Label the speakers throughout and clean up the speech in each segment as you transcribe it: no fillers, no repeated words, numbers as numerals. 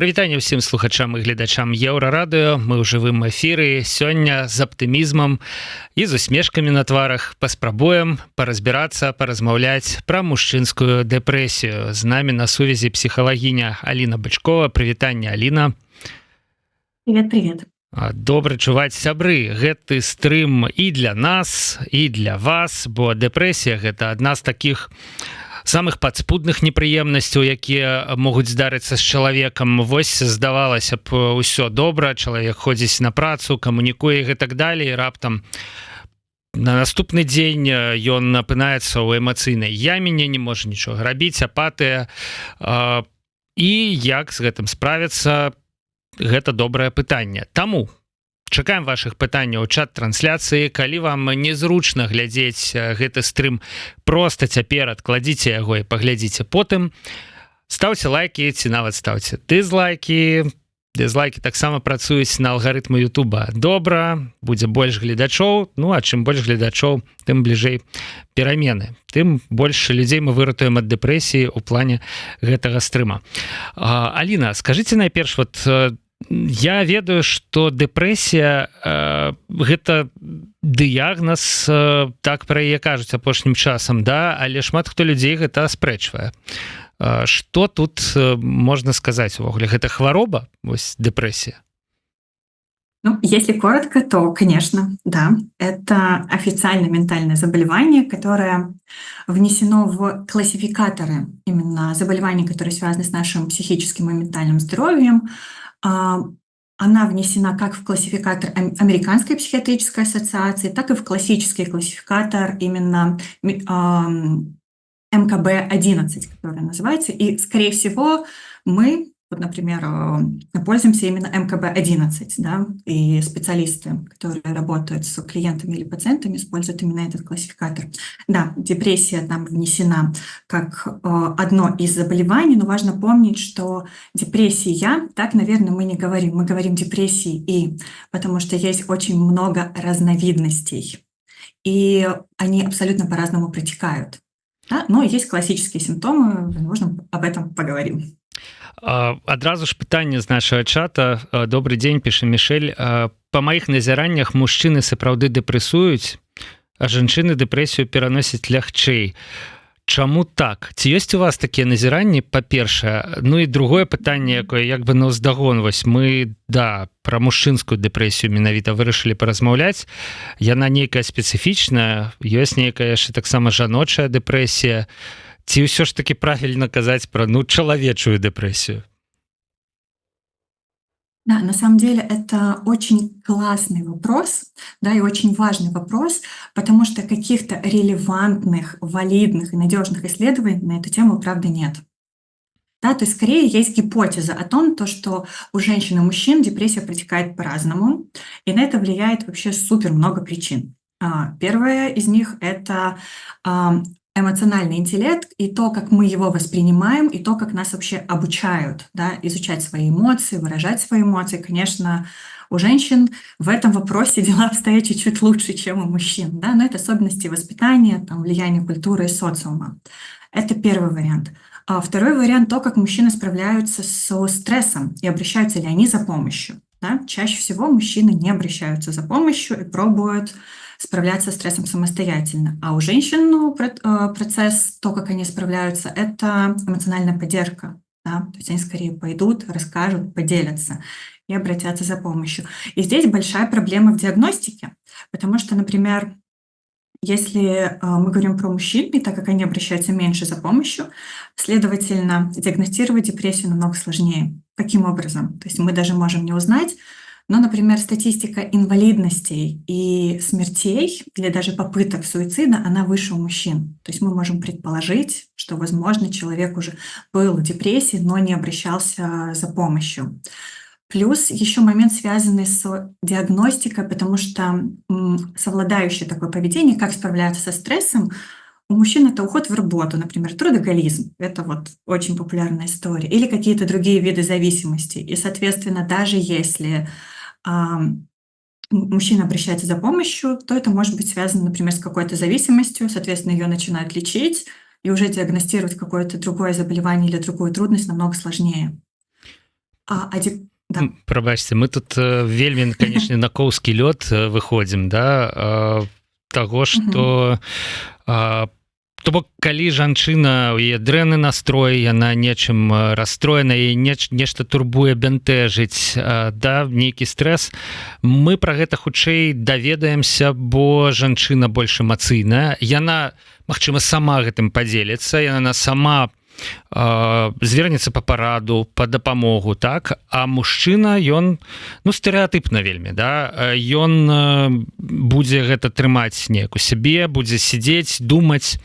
Speaker 1: Прывітанне ўсім слухачам і гледачам Еўрарадыё. Мы ў жывым эфіры сёння з аптымізмам і з усмешкамі на тварах паспрабуем паразбірацца, паразмаўляць пра мужчынскую дэпрэсію. З намі на сувязі псіхалагіня Аліна Бычкова. Прывітанне, Аліна.
Speaker 2: Привет.
Speaker 1: Добра чуваць, сябры, гэты стрым і для нас, і для вас, бо дэпрэсія гэта адна з такіх самых падспудных непрыемнасцяў, якія могуць здарыцца з чалавекам. Вось, здавалася б, усё добра, чалавек ходзіць на працу, камунікуе і гэтак далей, раптам на наступны дзень ён апынаецца ў эмацыйнай яме, не можа нічога рабіць, апатыя. І як з гэтым справіцца, гэта добрае пытанне. Таму чакаем вашых пытанняў у чат-трансляцыі. Калі вам незручна глядзець гэты стрым, проста цяпер адкладзіце яго і паглядзіце потым. Стаўце лайкі ці нават стаўце дызлайкі. Дызлайкі таксама працуюць на алгарытмы Ютуба. Добра, будзе больш гледачоў. Ну, а чым больш гледачоў, тым бліжэй перамены. Тым больш людзей мы выратуем ад дэпрэсіі ў плане гэтага стрыма. Аліна, скажыце найперш, вот я ведаю, што дэпрэсія гэта дыягназ, так пра яе кажуць апошнім часам, да, але шмат хто людзей гэта аспрэчвае. Што тут можна сказаць увогуле? Гэта хвароба, вось дэпрэсія?
Speaker 2: Ну, если коротко, то, конечно, да. Это официальное ментальное заболевание, которое внесено в классификаторы именно заболеваний, которые связаны с нашим психическим и ментальным здоровьем. Она внесена как в классификатор Американской психиатрической ассоциации, так и в классический классификатор именно МКБ-11, который называется. И, скорее всего, мы, вот, например, пользуемся именно МКБ-11, да, и специалисты, которые работают с клиентами или пациентами, используют именно этот классификатор. Да, депрессия там внесена как одно из заболеваний, но важно помнить, что депрессия, так, наверное, мы не говорим, мы говорим депрессии и, потому что есть очень много разновидностей, и они абсолютно по-разному протекают. Да? Но есть классические симптомы, возможно, об этом поговорим.
Speaker 1: Адразу ж пытанне з нашага чата. Добры дзень, піша Мішэль. Па маіх назіраннях мужчыны сапраўды дэпрэсуюць, а жанчыны дэпрэсію пераносяць лягчэй. Чаму так? Ці ёсць у вас такія назіранні, па-першае? Ну і другое пытанне, якое як бы наўздагон. Вось мы, да, пра мужчынскую дэпрэсію менавіта вырашылі паразмаўляць. Яна нейкая спецыфічная, ёсць нейкая яшчэ таксама жаночая дэпрэсія. Ці ўсё ж таки правильно казаць пра чалавечую дэпрэсію?
Speaker 2: Да, на самом деле это очень классный вопрос, да, и очень важный вопрос, потому что каких-то релевантных, валидных и надежных исследований на эту тему, правда, нет. Да, то есть скорее есть гипотеза о том, что у женщин и мужчин депрессия протекает по-разному, и на это влияет вообще супер много причин. Первая из них — это эмоциональный интеллект и то, как мы его воспринимаем, и то, как нас вообще обучают, да, изучать свои эмоции, выражать свои эмоции. Конечно, у женщин в этом вопросе дела обстоят чуть-чуть лучше, чем у мужчин, да, но это особенности воспитания, там, влияние культуры и социума. Это первый вариант. А второй вариант — то, как мужчины справляются со стрессом и обращаются ли они за помощью. Да? Чаще всего мужчины не обращаются за помощью и пробуют справляться с стрессом самостоятельно. А у женщин процесс, то, как они справляются, это эмоциональная поддержка. Да? То есть они скорее пойдут, расскажут, поделятся и обратятся за помощью. И здесь большая проблема в диагностике, потому что, например, если мы говорим про мужчин, и так как они обращаются меньше за помощью, следовательно, диагностировать депрессию намного сложнее. Каким образом? То есть мы даже можем не узнать, но, например, статистика инвалидностей и смертей или даже попыток суицида, она выше у мужчин. То есть мы можем предположить, что, возможно, человек уже был в депрессии, но не обращался за помощью. Плюс еще момент, связанный с диагностикой, потому что совладающее такое поведение, как справляться со стрессом, у мужчин это уход в работу, например, трудоголизм. Это вот очень популярная история. Или какие-то другие виды зависимости. И, соответственно, даже если мужчина обращается за помощью, то это может быть связано, например, с какой-то зависимостью. Соответственно, ее начинают лечить, и уже диагностировать какое-то другое заболевание или другую трудность намного сложнее. Да.
Speaker 1: Прабачце, мы тут вельмі, канешне, на коўскі лёд выходзім, да, таго, што то бок калі жанчына, у яе дрэнны настрой, яна нечым расстроена і нешта турбуе, бянтэжыць, да, нейкі стрэс, мы пра гэта хутчэй даведаемся, бо жанчына больш эмацыйная, яна, магчыма, сама гэтым падзеліцца, яна сама звернецца па параду, па дапамогу, так, а мужчына, ён, ну, стэрэатыпна вельмі, да, ён будзе гэта трымаць неяк у сябе, будзе сядзець, думаць,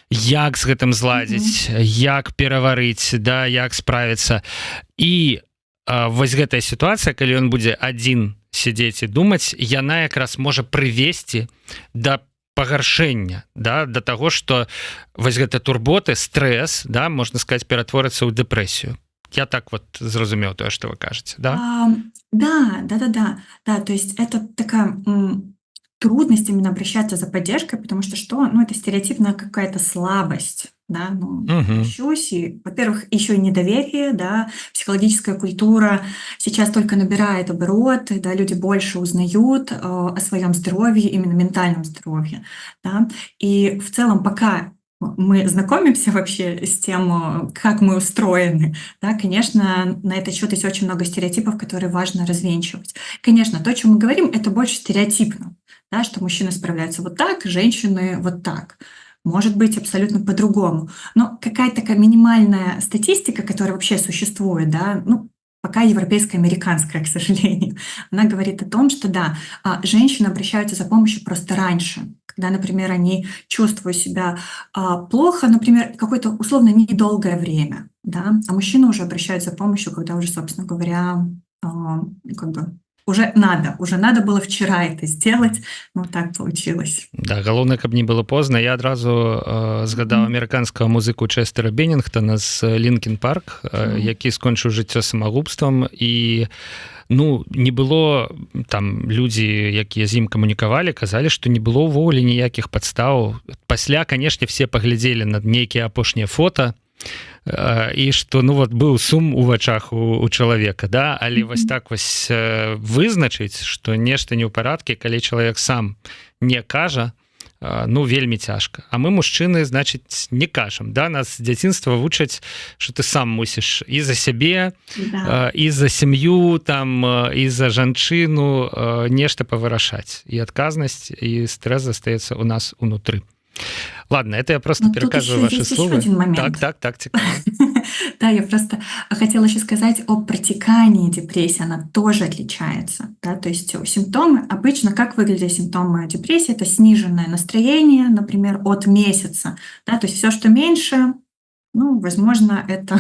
Speaker 1: як з гэтым зладзіць, як пераварыць, да, як справіцца. І вось гэтая сітуацыя, калі ён будзе адзін сядзець і думаць, яна якраз можа прывесці да пагаршэння, да, да таго, што вось гэта турботы, стрэс, да, можна сказаць, ператворыцца ў дэпрэсію. Я так вот зразумеў тое, што вы кажаце, да?
Speaker 2: Да, то есть это такая трудность именно обращаться за поддержкой, потому что что? Ну, это стереотипная какая-то слабость, да, ну, обращусь, и, во-первых, еще и недоверие, да, психологическая культура сейчас только набирает обороты, да, люди больше узнают о своем здоровье, именно ментальном здоровье, да, и в целом пока мы знакомимся вообще с тем, как мы устроены, да, конечно, на этот счет есть очень много стереотипов, которые важно развенчивать. Конечно, то, о чем мы говорим, это больше стереотипно, да, что мужчины справляются вот так, женщины вот так. Может быть абсолютно по-другому. Но какая-то такая минимальная статистика, которая вообще существует, да, ну, пока европейская, американская, к сожалению, она говорит о том, что да, женщины обращаются за помощью просто раньше, когда, например, они чувствуют себя плохо, например, какое-то условно недолгое время, да, а мужчины уже обращаются за помощью, когда уже, собственно говоря, как бы уже надо было вчера это сделать, но так получилось.
Speaker 1: Да, галоўнае, каб не было позна. Я адразу згадаў амерыканскага музыку Чэстера Беннінгтона з Лінкін Парк, які скончыў жыццё самагубствам, і ну, не было, там людзі, якія з ім камунікавалі, казалі, што не было ўвогуле ніякіх падстаў. Пасля, канешне, все паглядзелі на нейкія апошнія фота, і што, ну, вот быў сум у вачах у чалавека, да, але вось так вось вызначыць, што нешта не ў парадке, калі чалавек сам не кажа, ну, вельмі цяжка. А мы, мужчыны, значыць, не кажам, да, нас з дзяцінства вучаць, што ты сам мусіш і за сябе, і за сям'ю, там, і за жанчыну нешта павырашаць. І адказнасць, і стрэс застаецца у нас унутры. Ладно, это я просто переказываю ваши слова. Так, цікаво.
Speaker 2: Да, я просто хотела еще сказать о протекании депрессии, она тоже отличается, да, то есть симптомы, обычно как выглядят симптомы депрессии, это сниженное настроение, например, от месяца, да, то есть все, что меньше, ну, возможно, это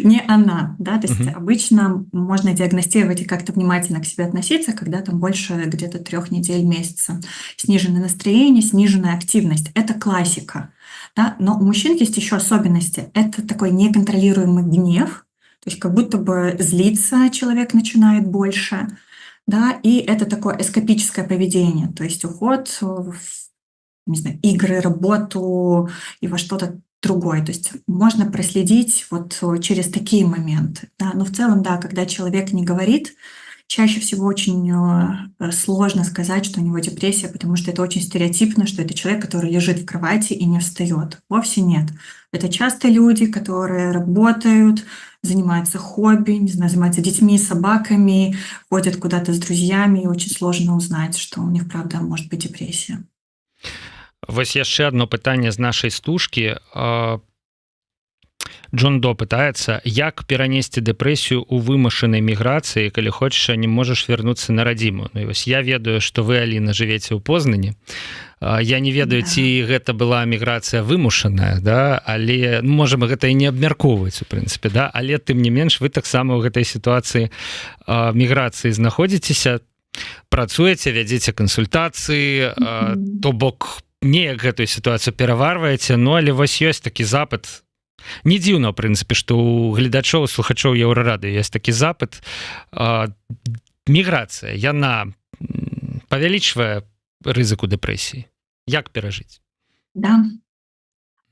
Speaker 2: не она, да, то есть обычно можно диагностировать и как-то внимательно к себе относиться, когда там больше где-то 3 недель, месяца. Сниженное настроение, сниженная активность – это классика, да, но у мужчин есть еще особенности. Это такой неконтролируемый гнев, то есть как будто бы злиться человек начинает больше, да, и это такое эскапическое поведение, то есть уход в, не знаю, игры, работу и во что-то другой. То есть можно проследить вот через такие моменты. Да. Но в целом, да, когда человек не говорит, чаще всего очень сложно сказать, что у него депрессия, потому что это очень стереотипно, что это человек, который лежит в кровати и не встает. Вовсе нет. Это часто люди, которые работают, занимаются хобби, не знаю, занимаются детьми, собаками, ходят куда-то с друзьями, и очень сложно узнать, что у них, правда, может быть депрессия.
Speaker 1: Вось яшчэ одно пытанне з нашай стужкі. Джон До пытаецца, як перанесці дэпрэсію ў вымушанай міграцыі, калі хочаш, а не можаш вярнуцца на радзіму. Ну, і вось я ведаю, што вы, Аліна, жывеце ў Познані. Я не ведаю, ці гэта была міграцыя вымушаная, да, але можам гэта і не абмяркоўваць, у прынцыпе, да, але тым не менш вы таксама ў гэтай сітуацыі міграцыі знаходзіцеся, працуеце, вядзеце кансультацыі, то бок неяк гэтую сітуацыю пераварваеце, ну, але вось ёсць такі запыт. Не дзіўна, ў прынцыпе, што ў гледачоў, слухачоў Еўрарады ёсць такі запыт. Міграцыя, яна павялічвае рызыку дэпрэсіі. Як перажыць?
Speaker 2: Да.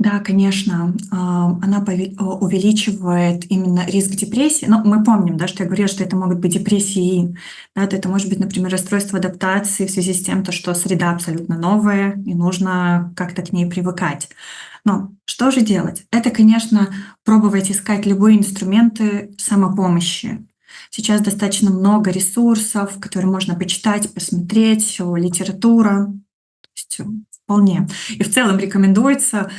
Speaker 2: Да, конечно, она увеличивает именно риск депрессии. Но мы помним, да, что я говорила, что это могут быть депрессии, да, это может быть, например, расстройство адаптации в связи с тем, что среда абсолютно новая, и нужно как-то к ней привыкать. Но что же делать? Это, конечно, пробовать искать любые инструменты самопомощи. Сейчас достаточно много ресурсов, которые можно почитать, посмотреть, литература. То есть вполне. И в целом рекомендуется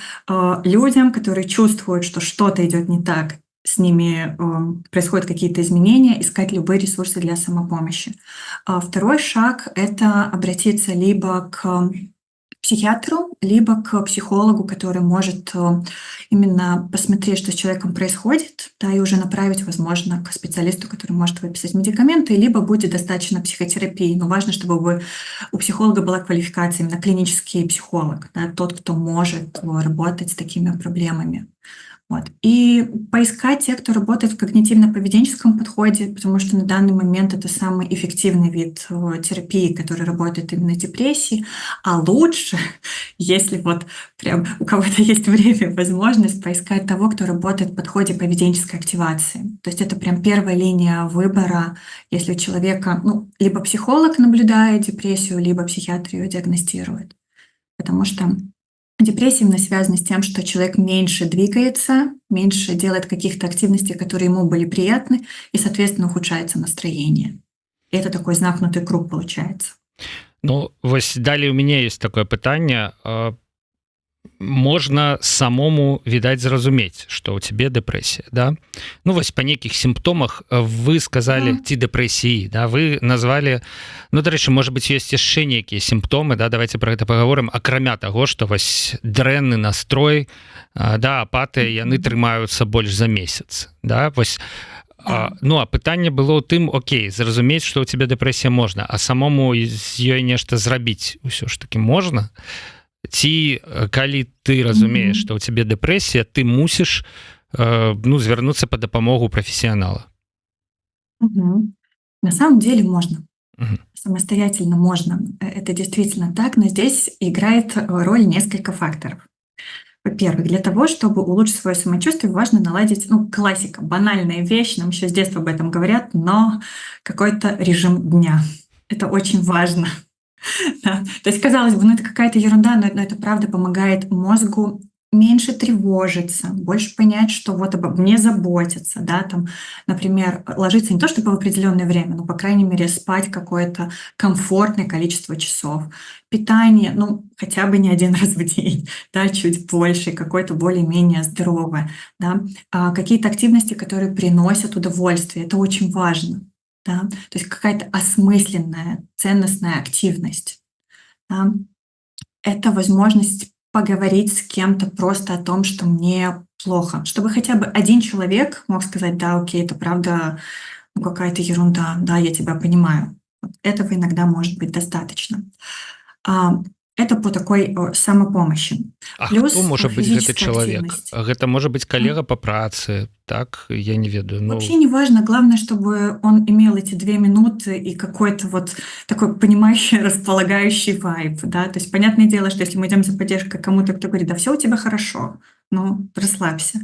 Speaker 2: людям, которые чувствуют, что что-то идет не так, с ними происходят какие-то изменения, искать любые ресурсы для самопомощи. Второй шаг — это обратиться либо к психиатру, либо к психологу, который может именно посмотреть, что с человеком происходит, да, и уже направить, возможно, к специалисту, который может выписать медикаменты, либо будет достаточно психотерапии. Но важно, чтобы у психолога была квалификация именно клинический психолог, да, тот, кто может работать с такими проблемами. Вот. И поискать тех, кто работает в когнитивно-поведенческом подходе, потому что на данный момент это самый эффективный вид терапии, который работает именно в депрессии. А лучше, если вот прям у кого-то есть время, возможность поискать того, кто работает в подходе поведенческой активации. То есть это прям первая линия выбора, если у человека, ну, либо психолог наблюдает депрессию, либо психиатр ее диагностирует. Потому что депрессия именно связана с тем, что человек меньше двигается, меньше делает каких-то активностей, которые ему были приятны, и, соответственно, ухудшается настроение. И это такой замкнутый круг получается.
Speaker 1: Ну вось далее у меня есть такое пытанне, можна самому відаць зразумець, што ў цябе дэпрэсія, да? Ну вось па нейкіх сімптомах вы сказалі ці дэпрэсіі, да, вы назвалі, ну дарэчы, можа быць ёсць яшчэ нейкія сімптомы, да, давайте про гэта паговорым, акрамя таго, што вось дрэнны настрой, да, апатыя, яны трымаюцца больш за месяц, да, вось. Ну а пытанне было ў тым, окей, зразумець, што ў цябе дэпрэсія можна, а самому з ёй нешта зрабіць усё ж таки можна? Ці калі ты разумееш, што ў цябе дэпрэсія, ты мусіш ну, звярнуцца па дапамогу прафесіянала?
Speaker 2: На самом деле можно. Самостоятельно можно. Это действительно так, но здесь играет роль несколько факторов. Во-первых, для того, чтобы улучшить свое самочувствие, важно наладить, ну, классика, банальная вещь, нам еще с детства об этом говорят, но какой-то режим дня. Это очень важно. Да. То есть, казалось бы, ну это какая-то ерунда, но это правда помогает мозгу меньше тревожиться, больше понять, что вот обо мне заботятся, да, там, например, ложиться не то чтобы в определенное время, но, по крайней мере, спать какое-то комфортное количество часов. Питание, ну, хотя бы не один раз в день, да, чуть больше, какое-то более-менее здоровое, да. Какие-то активности, которые приносят удовольствие, это очень важно, да, то есть какая-то осмысленная, ценностная активность, да. Это возможность поговорить с кем-то просто о том, что мне плохо. Чтобы хотя бы один человек мог сказать: да, окей, это правда какая-то ерунда, да, я тебя понимаю. Вот этого иногда может быть достаточно. Это по такой самопомощи.
Speaker 1: А
Speaker 2: Плюс
Speaker 1: хто можа быць гэты
Speaker 2: физическая
Speaker 1: чалавек?
Speaker 2: активность.
Speaker 1: Гэта можа быць калега па працы, так? Я не ведаю. Ну,
Speaker 2: Вообще не важно, главное, чтобы он имел эти 2 минуты и какой-то вот такой понимающий, располагающий вайб, да. То есть понятное дело, что если мы идем за поддержкой к кому-то, кто говорит: да все у тебя хорошо, ну расслабься.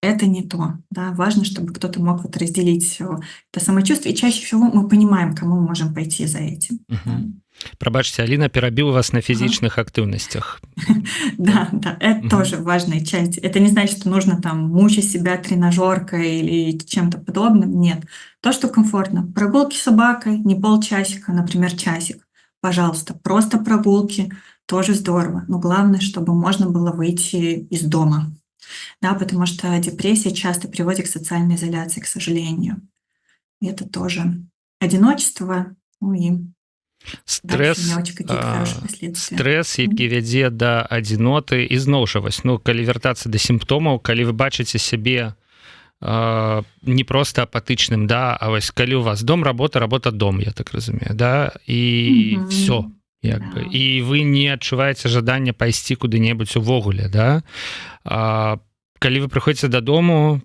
Speaker 2: Это не то, да. Важно, чтобы кто-то мог вот разделить это самочувствие. И чаще всего мы понимаем, кому мы можем пойти за этим. Да.
Speaker 1: Прабачце, Аліна, перабіў вас на фізічных актыўнасцях.
Speaker 2: Да, да, это тоже важная часть. Это не значит, что нужно там мучить себя тренажеркой или чем-то подобным. Нет. То, что комфортно. Прогулки с собакой, не полчасика, например, часик. Пожалуйста, просто прогулки, тоже здорово. Но главное, чтобы можно было выйти из дома. Да, потому что депрессия часто приводит к социальной изоляции, к сожалению. И это тоже одиночество, ну и
Speaker 1: Стрэс, стресс, які вядзе да адзіноты, і зноў жа вось, ну калі вяртацца да сімптомаў, калі вы бачыце сябе не проста апатычным, да, а вось калі у вас дом, работа, дом, я так разумею, да, і все, як бы, і вы не адчуваеце жадання пайсці куды-небудзь увогуле, да, калі вы прыходзіце дадому,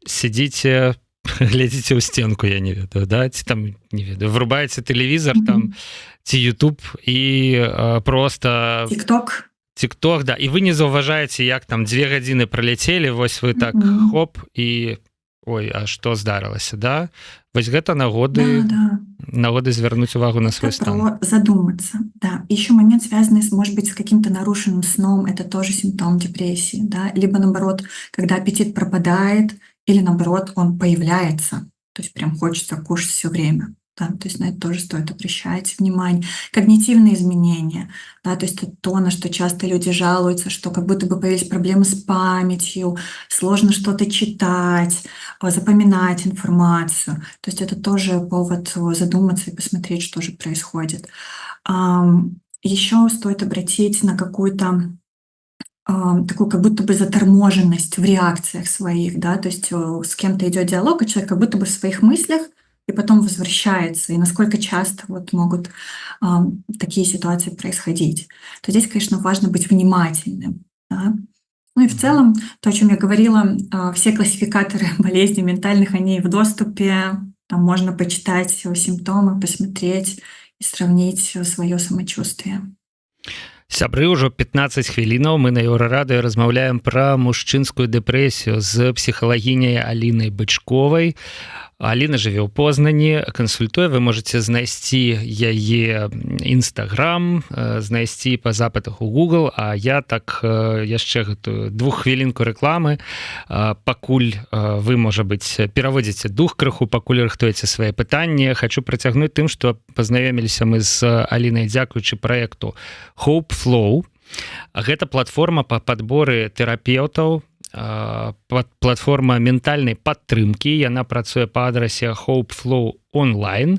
Speaker 1: сядзіце, глядзіце ў стенку, я не ведаю, да, ці там, не ведаю, врубаеце тэлевізор там, ці YouTube і просто... TikTok, да, і вы не заўважаеце, як там 2 гадзіны праляцелі, вось вы так хоп і ой, а што здарылася, да? Вось гэта нагоды звярнуць увагу на свой стан.
Speaker 2: Про задуматься, да. Еще момент, связанный, может быть, с каким-то нарушенным сном, это тоже симптом депрессии, да, либо наоборот, когда аппетит пропадает, или наоборот, он появляется, то есть прям хочется кушать все время. Да, то есть на это тоже стоит обращать внимание. Когнитивные изменения, да, то есть это то, на что часто люди жалуются, что как будто бы появились проблемы с памятью, сложно что-то читать, запоминать информацию. То есть это тоже повод задуматься и посмотреть, что же происходит. Еще стоит обратить на какую-то такую как будто бы заторможенность в реакциях своих, да, то есть с кем-то идет диалог, и человек как будто бы в своих мыслях и потом возвращается, и насколько часто вот могут такие ситуации происходить. То здесь, конечно, важно быть внимательным. Да? Ну и в целом, то, о чем я говорила, все классификаторы болезней ментальных, они в доступе, там можно почитать симптомы, посмотреть и сравнить свое самочувствие.
Speaker 1: Сябры, ўжо 15 хвілінаў мы на Еўрарадыё размаўляем пра мужчынскую дэпрэсію з псіхалагіняй Алінай Бычковай. Аліна жыве ў Познані, кансультуе, вы можете знайсці яе Instagram, знайсці па запытах у Google, а я так яшчэ гэтую 2 хвілінку рэкламы, пакуль вы, можа быць, пераводзіце дух крыху, пакуль рыхтуеце свае пытанні. Хочу працягнуць тым, што пазнаёміліся мы з Алінай дзякуючы праекту Hope Flow. Гэта платформа па падборы тэрапеўтаў, платформа ментальнай падтрымкі, яна працуе па адрасе Hope Flow онлайн.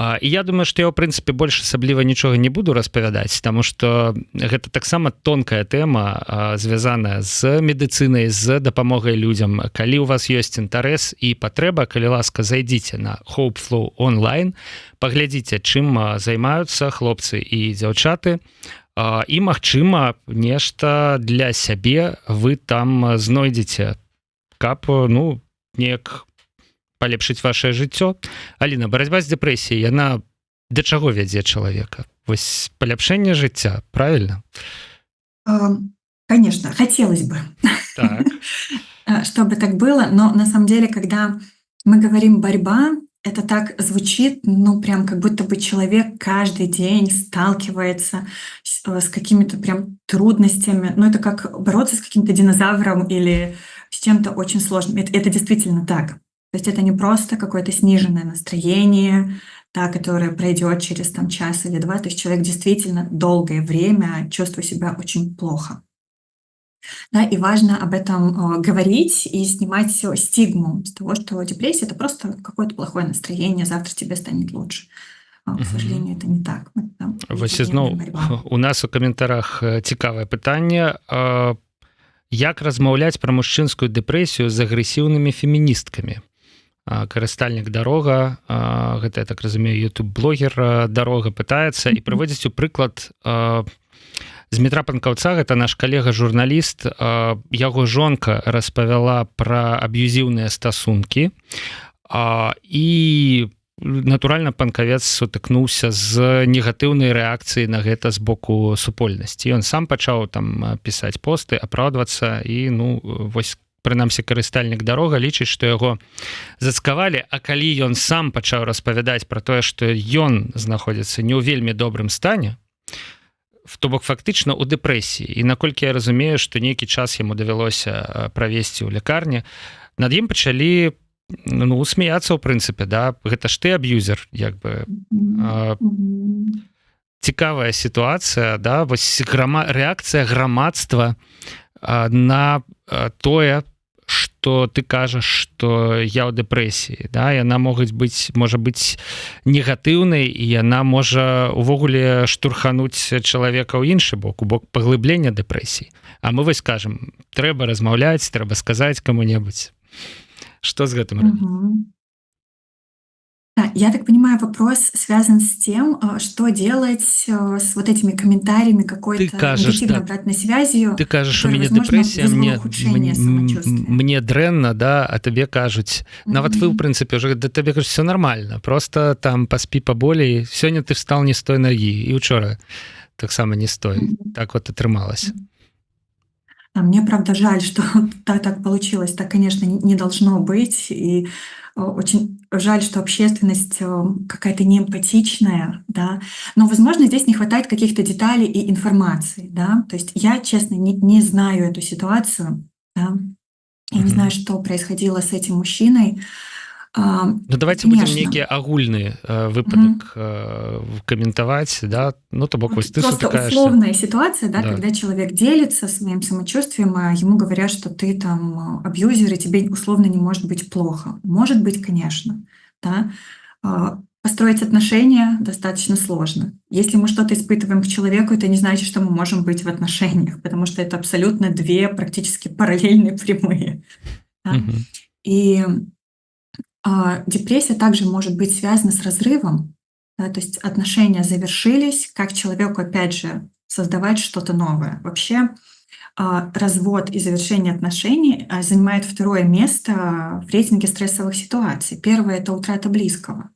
Speaker 1: І я думаю, што я, ў прынцыпе, больш асабліва нічога не буду распавядаць, таму што гэта таксама тонкая тэма, звязаная з медыцынай, з дапамогай людзям. Калі ў вас ёсць інтарэс і патрэба, калі ласка, зайдзіце на Hope Flow онлайн, паглядзіце, чым займаюцца хлопцы і дзяўчаты, і, магчыма, нешта для сябе вы там знойдзеце, каб, ну, неяк палепшыць вашее жыццё. Аліна, барацьба з дэпрэсіяй, яна да чаго вядзе чалавека? Вось паляпшэнне жыцця, правильно?
Speaker 2: Конечно, хотелось бы,
Speaker 1: так.
Speaker 2: Чтобы так было, но на самом деле, когда мы говорим «борьба», это так звучит, ну, прям как будто бы человек каждый день сталкивается с какими-то прям трудностями. Ну, это как бороться с каким-то динозавром или с чем-то очень сложным. Это действительно так. То есть это не просто какое-то сниженное настроение, да, которое пройдет через там, час или два. То есть человек действительно долгое время чувствует себя очень плохо. Да, и важно об этом говорить и снимать стигму с того, что депрессия — это просто какое-то плохое настроение, завтра тебе станет лучше. К сожалению, это не так.
Speaker 1: Вось ізноў у нас у каментарах цікавае пытанне. Як размаўляць пра мужчынскую дэпрэсію з агрэсіўнымі феміністкамі? Карыстальнік Дарога, гэта, я так разумею, ютуб-блогер Дарога, пытаецца і прыводзіць у прыклад Змітра Панкаўца, гэта наш калега-журналіст, яго жонка распавяла пра аб'юзіўныя стасункі, і, натуральна, панкавец сутыкнуўся з негатыўнай рэакцыяй на гэта з боку супольнасці. Ён сам пачаў там пісаць посты, апраўдвацца, і, ну, вось, прынамсі, карыстальнік Дарога лічыць, што яго зацкавалі, а калі ён сам пачаў распавядаць пра тое, што ён знаходзіцца не ў вельмі добрым стане, то бок фактычна ў дэпрэсіі, і наколькі я разумею, што нейкі час яму давялося правесці ў лякарні, над ім пачалі, ну, смяяцца ў прынцыпе, да, гэта ж ты аб'юзер, як бы. Цікавая сітуацыя, да, вось рэакцыя грамадства на тое, што ты кажаш, што я ў дэпрэсіі, да, яна можа быць негатыўнай, і яна можа увогуле штурхануць чалавека ў іншы бок, у бок паглыблення дэпрэсіі. А мы вось кажам, трэба размаўляць, трэба сказаць каму-небудзь. Что с гэтым рабіць?
Speaker 2: Да, я так понимаю, вопрос связан с тем, что делать с вот этими комментариями, какой-то негативной обратной связью.
Speaker 1: Ты кажешь, у меня депрессия, мне дрэнна, да, а тебе кажуць, нават вы, в принципе, уже да тебе кажуць, все нормально, просто там паспі паболей, сёння ты встал не з той ногі, і учора таксама не з той, так вот атрымалася.
Speaker 2: Мне, правда, жаль, что так получилось. Так, конечно, не должно быть. И очень жаль, что общественность какая-то неэмпатичная, да. Но, возможно, здесь не хватает каких-то деталей и информации, да. То есть я, честно, не знаю эту ситуацию, да. Я не знаю, что происходило с этим мужчиной.
Speaker 1: Ну давайте будем
Speaker 2: Конечно.
Speaker 1: нейкі агульны
Speaker 2: Мгм.
Speaker 1: выпадак каментаваць, да, ну то бок вось ты
Speaker 2: Просто
Speaker 1: сутыкаешься.
Speaker 2: условная ситуация, да,
Speaker 1: Да.
Speaker 2: когда человек делится своим самочувствием, а ему говорят, что ты там абьюзер, и тебе условно не может быть плохо. Может быть, конечно, да. Построить отношения достаточно сложно. Если мы что-то испытываем к человеку, это не значит, что мы можем быть в отношениях, потому что это абсолютно две практически параллельные прямые. Да?
Speaker 1: Мгм.
Speaker 2: И депрессия также может быть связана с разрывом, да, то есть отношения завершились, как человеку, опять же, создавать что-то новое. Вообще развод и завершение отношений занимает второе место в рейтинге стрессовых ситуаций. Первое — это утрата близкого.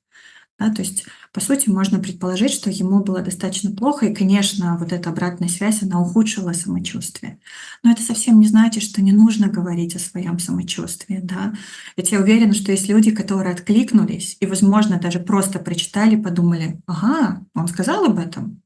Speaker 2: Да, то есть, по сути, можно предположить, что ему было достаточно плохо, и, конечно, вот эта обратная связь, она ухудшила самочувствие. Но это совсем не значит, что не нужно говорить о своем самочувствии, да. Ведь я уверена, что есть люди, которые откликнулись и, возможно, даже просто прочитали, подумали: ага, он сказал об этом,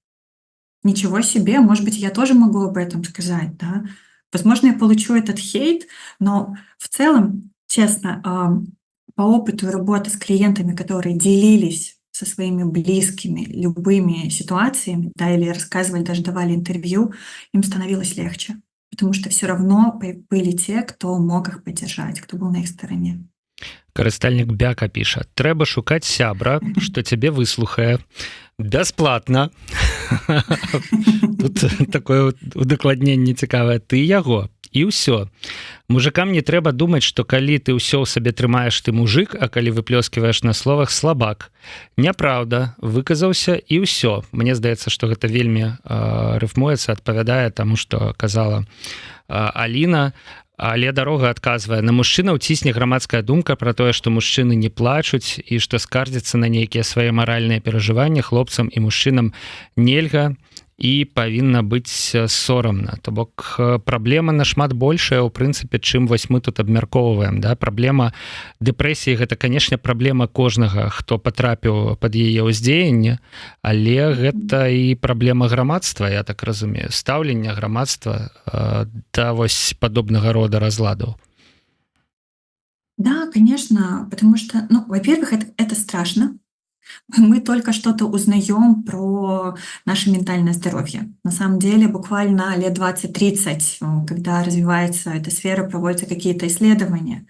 Speaker 2: ничего себе, может быть, я тоже могу об этом сказать, да. Возможно, я получу этот хейт, но в целом, честно, по опыту работы с клиентами, которые делились со своими близкими любыми ситуациями, да, или рассказывали, даже давали интервью, им становилось легче, потому что все равно были те, кто мог их поддержать, кто был на их стороне.
Speaker 1: Карыстальнік бяка піша: трэба шукаць сябра, што цябе выслухае бясплатна. Тут такое удакладненне цікавае: ты яго і ўсё. Мужикам не трэба думаць, што калі ты ўсё ў сабе трымаеш, ты мужик, а калі выплёсківаеш на словах, слабак. Няправда, выказаўся і ўсё. Мне здаецца, што гэта вельмі рыфмуецца, адпавядае таму, што казала Аліна. Але дарога адказвае: на мужчынаў цісне грамадская думка пра тое, што мужчыны не плачуць і што скардзяцца на нейкія свае маральныя перажыванні. Хлопцам і мужчынам нельга і павінна быць сорамна. То бок праблема нашмат большая, у прынцыпе, чым вось мы тут абмяркоўваем, да? Праблема дэпрэсіі — гэта, канешне, праблема кожнага, хто патрапіў пад яе ўздзеянне, але гэта і праблема грамадства, я так разумею, стаўлення грамадства да вось падобнага рода разладаў.
Speaker 2: Да, конечно, потому что, ну, во-первых, это страшно. Мы только что-то узнаем про наше ментальное здоровье. На самом деле, буквально лет 20-30, когда развивается эта сфера, проводятся какие-то исследования.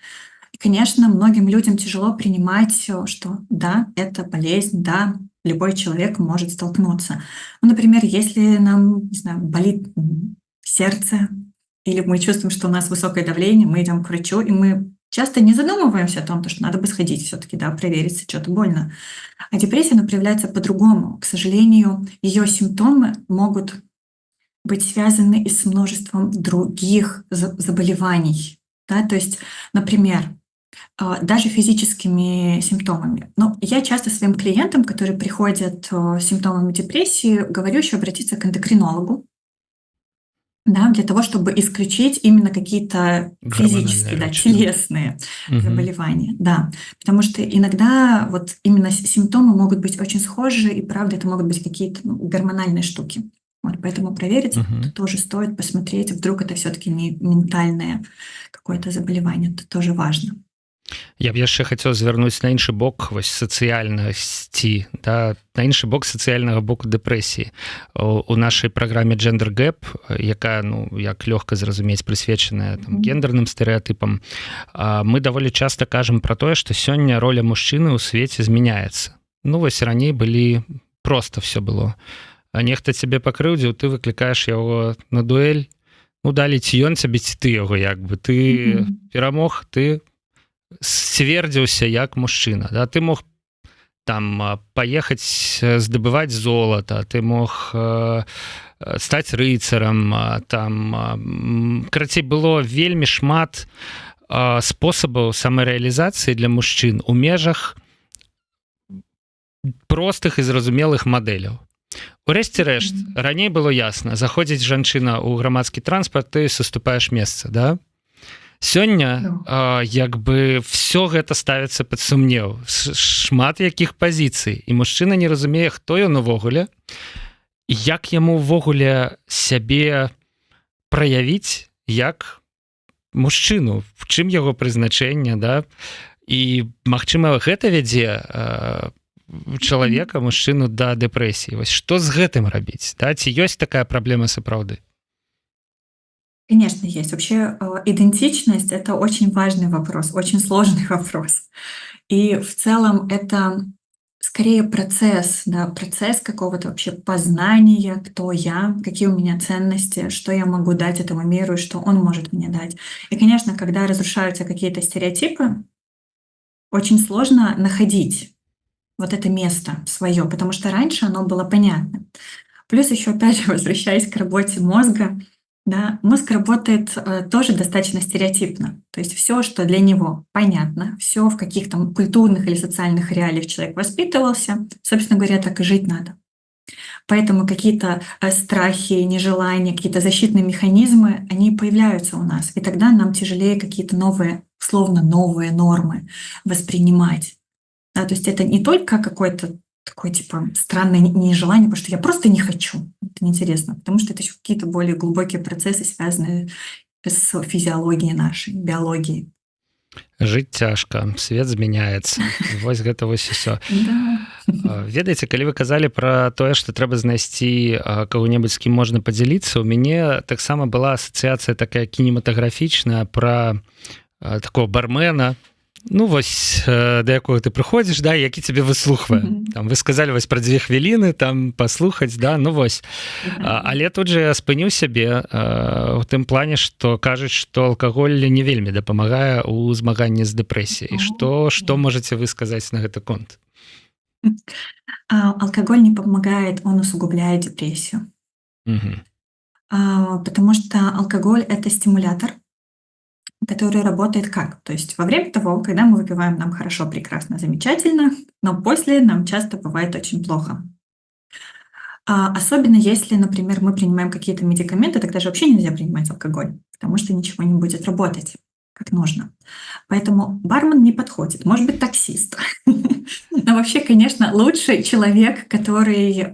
Speaker 2: И, конечно, многим людям тяжело принимать, что да, это болезнь, да, любой человек может столкнуться. Ну, например, если нам, не знаю, болит сердце, или мы чувствуем, что у нас высокое давление, мы идем к врачу, и мы часто не задумываемся о том, что надо бы сходить все-таки, да, провериться, что-то больно. А депрессия, она проявляется по-другому. К сожалению, ее симптомы могут быть связаны и с множеством других заболеваний. Да? То есть, например, даже физическими симптомами. Но я часто своим клиентам, которые приходят с симптомами депрессии, говорю еще обратиться к эндокринологу, да, для того, чтобы исключить именно какие-то физические, да, телесные заболевания. Да. Потому что иногда вот именно симптомы могут быть очень схожи, и правда это могут быть какие-то гормональные штуки. Вот, поэтому проверить это тоже стоит, посмотреть, вдруг это все-таки не ментальное какое-то заболевание. Это тоже важно.
Speaker 1: Я б яшчэ хацеў звярнуць на іншы бок вось сацыяльнасці, да, на іншы бок сацыяльнага боку дэпрэсіі. У нашай праграме Gender Gap, якая, ну, як лёгка зразумець, прысвечаная там гендерным стэрэатыпам, мы даволі часта кажам пра тое, што сёння роля мужчыны ў свеце змяняецца. Ну вось раней былі проста все было. А нехта цябе пакрыўдзіў, ты выклікаеш яго на дуэль, ну далі ці ён цябе, ці ты яго, як бы ты перамог, ты сцвердзіўся як мужчына, да? Ты мог там паехаць здабываць золата, ты мог стаць рыцарам, там карацей, было вельмі шмат спосабаў самарэалізацыі для мужчын у межах простых і зразумелых мадэляў. Урэшце рэшт, раней было ясна, заходзіць жанчына ў грамадскі транспарт, ты саступаеш месца, да? Сёння як бы все гэта ставіцца пад сумнеў, шмат якіх пазіцый, і мужчына не разумее, хто ён увогуле, як яму ўвогуле сябе праявіць як мужчыну, в чым яго прызначэнне, да? І магчыма гэта вядзе чалавека, мужчыну да дэпрэсіі. Вось што з гэтым рабіць, да? Ці ёсць такая праблема сапраўды?
Speaker 2: Конечно, есть. Вообще идентичность — это очень важный вопрос, очень сложный вопрос. И в целом это скорее процесс, да, процесс какого-то вообще познания, кто я, какие у меня ценности, что я могу дать этому миру и что он может мне дать. И, конечно, когда разрушаются какие-то стереотипы, очень сложно находить вот это место свое, потому что раньше оно было понятно. Плюс еще, опять же, возвращаясь к работе мозга, да, мозг работает тоже достаточно стереотипно. То есть все, что для него понятно, все, в каких там культурных или социальных реалиях человек воспитывался, собственно говоря, так и жить надо. Поэтому какие-то страхи, нежелания, какие-то защитные механизмы, они появляются у нас. И тогда нам тяжелее какие-то новые, условно новые нормы воспринимать. Да, то есть это не только какое-то такое типа странное нежелание, потому что я просто не хочу. Это неинтересно, потому что это еще какие-то более глубокие процессы, связанные с физиологией нашей, биологией.
Speaker 1: Жыць цяжка, свет змяняецца. Вось гэта вось і ўсё. Ведаеце, калі вы казалі пра тое, што трэба знайсці каго-небудзь, з кім можна падзяліцца, у мяне таксама была асацыяцыя такая кінематаграфічная пра такого бармена. Ну вось да якога ты прыходзіш, да, які цябе выслухвае. Там вы сказалі вось пра 2 хвіліны там паслухаць, да, ну вось. Але тут же я спыніў сябе у тым плане, што кажуць, што алкаголь не вельмі дапамагае ў змаганні з дэпрэсіяй. Што можаце вы сказаць на гэты конт?
Speaker 2: Алкоголь не помогает, он усугубляет депрессию. Потому что алкоголь — это стимулятор, который работает как? То есть во время того, когда мы выпиваем, нам хорошо, прекрасно, замечательно, но после нам часто бывает очень плохо. Особенно если, например, мы принимаем какие-то медикаменты, тогда же вообще нельзя принимать алкоголь, потому что ничего не будет работать как нужно. Поэтому бармен не подходит. Может быть, таксист. Но вообще, конечно, лучше человек, который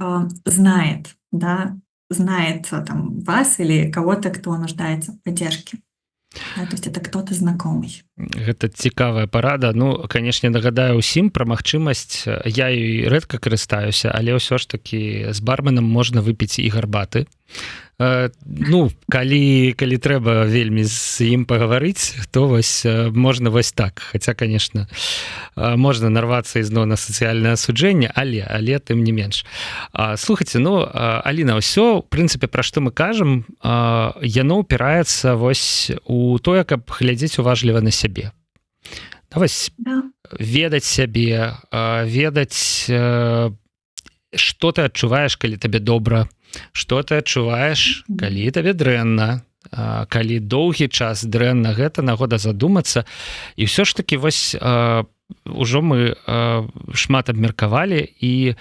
Speaker 2: знает, да, знает там, вас или кого-то, кто нуждается в поддержке. Да, то есть это кто-то знакомый.
Speaker 1: Гэта цікавая парада. Ну, канешне, нагадаю ўсім пра магчымасць. Я ёй рэдка карыстаюся, але ўсё ж такі з барменам можна выпіць і гарбаты. Ну, калі трэба вельмі з ім пагаварыць, то вось можна вось так. Хаця, конечно, можна нарвацца ізноў на сацыяльнае асуджэнне, але тым не менш. Слухайце, ну, Аліна, ўсё, в прынцыпе, пра што мы кажам, яно ўпіраецца вось у тое, каб глядзець уважліва на сябе. Вось ведаць сябе, ведаць, што ты адчуваеш, калі табе добра, што ты адчуваеш, калі табе дрэнна, калі доўгі час дрэнна, гэта нагода задумацца. І ўсё ж такі вось ужо мы шмат абмеркавалі і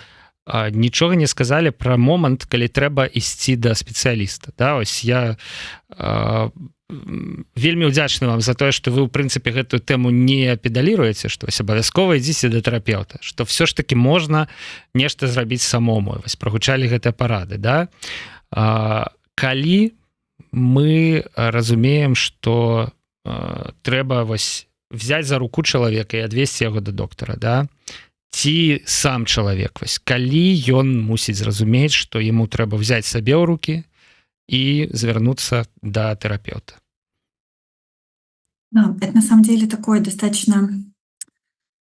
Speaker 1: нічога не сказалі пра момант, калі трэба ісці да спецыяліста. Да, ось я вельмі ўдзячны вам за тое, што вы, ў прынцыпе, гэтую тэму не педаліруеце, што вось абавязкова ідзіце да тэрапеўта, што все ж таки можна нешта зрабіць самому. Вось прагучалі гэтыя парады, да? Калі мы разумеем, што трэба вось взять за руку чалавека і адвесці яго да доктара, да? Ці сам чалавек, вось калі ён мусіць зразумець, што яму трэба взять сабе ў рукі и звернуться до терапевта.
Speaker 2: Да, это на самом деле такое достаточно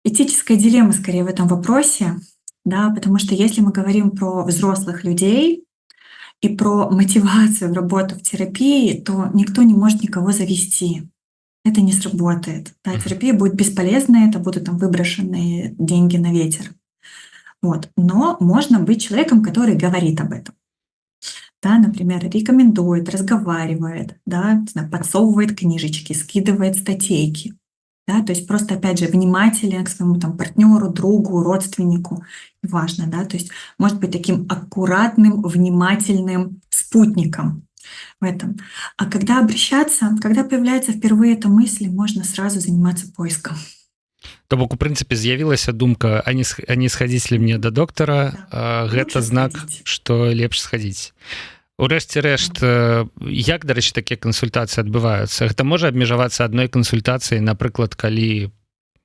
Speaker 2: этическая дилемма скорее в этом вопросе, да, потому что если мы говорим про взрослых людей и про мотивацию в работу в терапии, то никто не может никого завести. Это не сработает. Да, терапия будет бесполезной, это будут там выброшенные деньги на ветер. Вот. Но можно быть человеком, который говорит об этом. Да, например, рекомендует, разговаривает, да, подсовывает книжечки, скидывает статейки. да, то есть просто, опять же, внимателен к своему там партнеру, другу, родственнику, важно, да, то есть может быть таким аккуратным, внимательным спутником в этом. А когда обращаться, когда появляется впервые эта мысль, можно сразу заниматься поиском.
Speaker 1: То бок у прынцыпе з'явілася думка, а не схадзіць ли мне да доктара,
Speaker 2: Да.
Speaker 1: гэта
Speaker 2: Лучше
Speaker 1: знак,
Speaker 2: сходить.
Speaker 1: што лепш схадзіць. Урэшце рэшт, як, дарэчы, такія кансультацыі адбываюцца? Гэта можа абмежавацца адной кансультацыяй, напрыклад, калі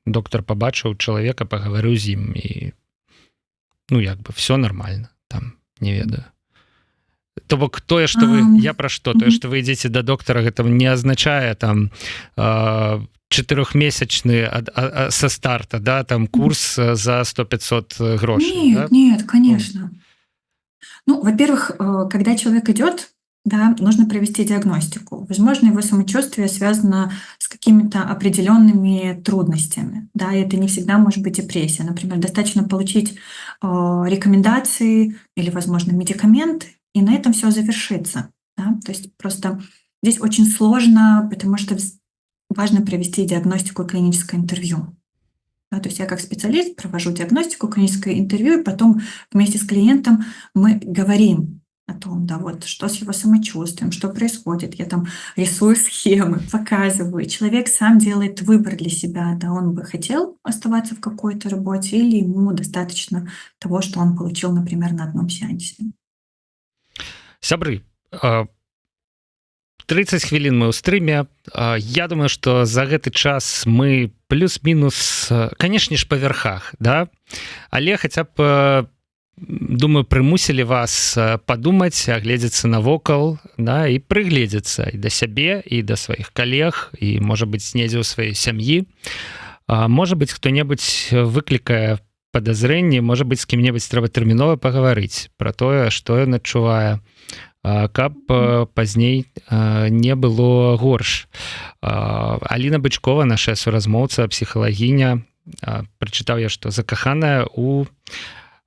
Speaker 1: доктар пабачыў чалавека, пагаварыў з ім і ну як бы все нормально, там не ведаю. То бок тое, што вы, я пра што, тое, што вы ідзеце да доктара, гэта не азначае там 4-месячны са старта, да, там курс за 100-500 грошей.
Speaker 2: Нет,
Speaker 1: Да?
Speaker 2: нет, конечно. Ну, во-первых, когда человек идет, да, нужно провести диагностику. Возможно, его самочувствие связано с какими-то определенными трудностями. Да, и это не всегда может быть депрессия. Например, достаточно получить рекомендации или, возможно, медикаменты, и на этом все завершится. Да? То есть просто здесь очень сложно, потому что важно провести диагностику и клиническое интервью. Да, то есть я как специалист провожу диагностику, клиническое интервью, и потом вместе с клиентом мы говорим о том, да, вот, что с его самочувствием, что происходит. Я там рисую схемы, показываю. И человек сам делает выбор для себя, да, он бы хотел оставаться в какой-то работе или ему достаточно того, что он получил, например, на одном сеансе.
Speaker 1: Сябры, 30 хвілін мы ў стрыме. Я думаю, што за гэты час мы плюс-мінус, канешне ж, па верхах, да? Але хаця б, думаю, прымусілі вас падумаць, агледзецца навокал, да, і прыгледзецца і да сябе, і да сваіх калег, і, можа быць, недзе ў сваёй сям'і. Можа быць, хто-небудзь выклікае падазрэнні, можа быць, з кім-небудзь трэба тэрмінова пагаварыць пра тое, што ён адчувае, каб пазней не было горш. Аліна Бычкова, наша суразмоўца, псіхалагіня, прачытаў я, што закаханая у,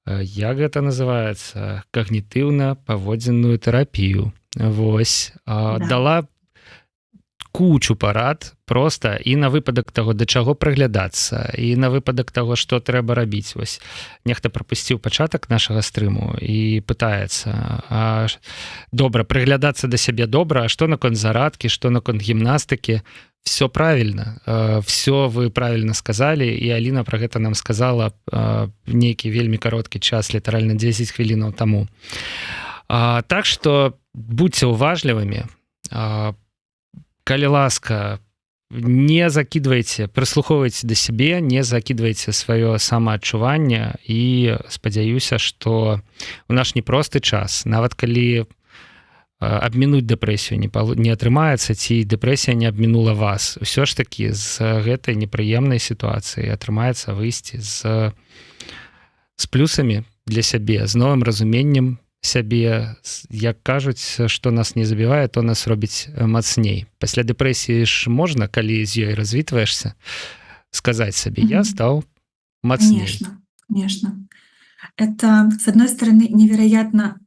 Speaker 1: як гэта называецца, когнітыўна-паводзінную тэрапію. Вось. Дала кучу парад просто і на выпадак таго, да чаго прыглядацца, і на выпадак таго, што трэба рабіць. Вось нехта прапусціў пачатак нашага стрыму і пытаецца: добра, прыглядацца да сябе добра, а што наконт зарадкі, што наконт гімнастыкі? Все правильно, все вы правильно сказали, і Аліна пра гэта нам сказала нейкі вельмі кароткі час, літаральна 10 хвілінаў таму. Так што будьце уважлівымі, калі ласка, не закидвайце, прыслухоўвайце да сябе, не закидвайце сваё самаадчуванне, і спадзяюся, што у наш непросты час, нават калі абмінуць дэпрэсію не атрымаецца, ці дэпрэсія не абмінула вас, усё ж такі з гэтай непрыемнай сітуацыі атрымаецца выйсці з плюсамі для сябе, з новым разуменнем сябе. Як кажуць, што нас не забівае, то нас робіць мацней. Пасля дэпрэсіі ж можна, калі з ёй развітваешся, сказаць сабе: я стаў мацней.
Speaker 2: Конечно, конечно. Это, с одной стороны, невероятно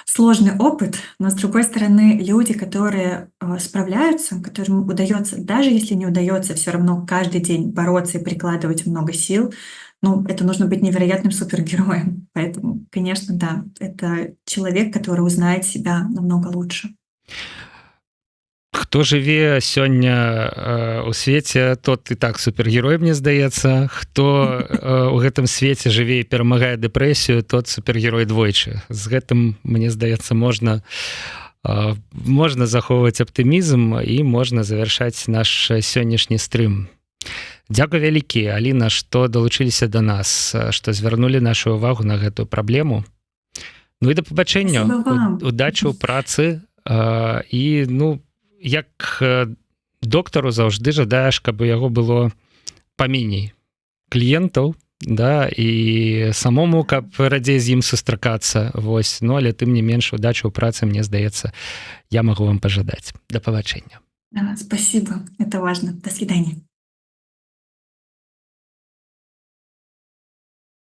Speaker 2: сложный опыт, но с другой стороны, люди, которые справляются, которым удается, даже если не удается, все равно каждый день бороться и прикладывать много сил, ну, это нужно быть невероятным супергероем. Поэтому, конечно, да, это человек, который узнает себя намного лучше.
Speaker 1: Хто жыве сёння у свеце, тот і так супергерой, мне здаецца. Хто у гэтым свеце жыве і перамагае дэпрэсію, тот супергерой двойчы. З гэтым, мне здаецца, можна захоўваць аптымізм і можна завяршаць наш сённяшні стрым. Дзякуй вялікі, Аліна, што далучыліся да нас, што звярнулі нашу ўвагу на гэтую праблему. Ну і да пабачэння. Удачы ў працы. І, ну, як доктару заўжды жадаеш, каб у яго было паменей кліентаў, да, і самому, каб радзей з ім сустракацца. Вось. Ну, але тым не менш, удачы ў працы, мне здаецца, я магу вам пажадаць. Да пабачэння.
Speaker 2: Спасибо, это важно. До свидания.